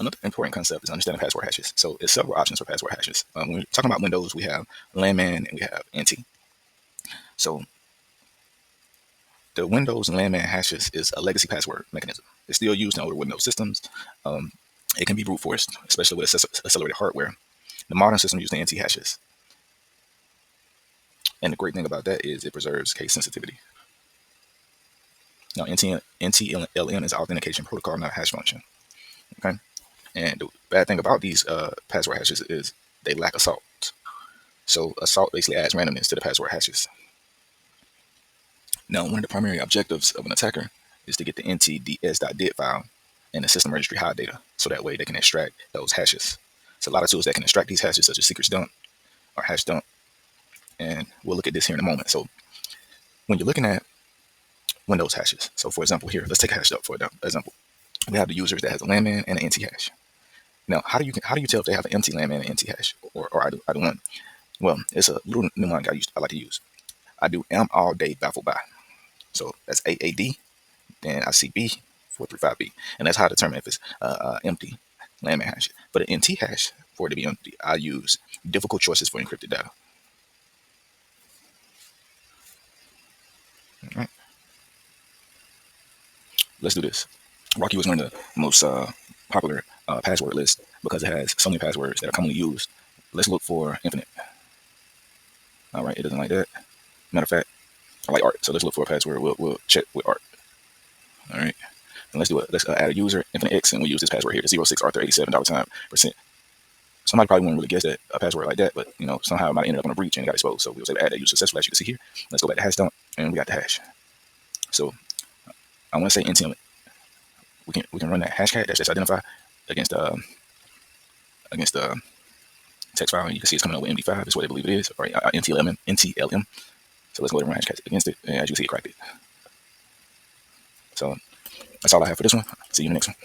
another important concept is understanding password hashes. So there's several options for password hashes. When we're talking about Windows, we have landman and we have NT. So the Windows and landman hashes is a legacy password mechanism. It's still used in older Windows systems. It can be brute forced, especially with accelerated hardware. The modern system uses the NT hashes. And the great thing about that is it preserves case sensitivity. Now, NTLM is an authentication protocol, not a hash function. Okay. And the bad thing about these password hashes is they lack assault. So assault basically adds randomness to the password hashes. Now, one of the primary objectives of an attacker is to get the ntds.did file and the system registry hide data, so that way they can extract those hashes. So a lot of tools that can extract these hashes, such as secrets dump or hash dump, and we'll look at this here in a moment. So when you're looking at Windows hashes, so for example here, let's take hash dump for example. We have the users that has a landman and an NT hash. Now, how do you tell if they have an empty landman and NT hash or either one? Well, it's a little mnemonic I like to use. I do am all day baffled by. So that's AAD, then I see B435B, and that's how I determine if it's empty landman hash. But an NT hash, for it to be empty, I use difficult choices for encrypted data. All right. Let's do this. Rocky was one of the most popular password lists because it has so many passwords that are commonly used. Let's look for infinite. All right, it doesn't like that. Matter of fact, I like art, so let's look for a password. We'll check with art. All right, and let's do it. Let's add a user infinite x, and we'll use this password here, the 06 Arthur 87 $. Somebody probably wouldn't really guess that a password like that, but somehow it might end up on a breach and it got exposed. So we was able to add that user successfully, as you can see here. Let's go back to hash dump, and we got the hash. So I want to say NTLM. We can run that hashcat that's just identified against the text file, and you can see it's coming up with MD5. That's what I believe it is, or NTLM. So let's go ahead and run hashcat against it, and as you can see, it cracked it. So that's all I have for this one. See you in the next one.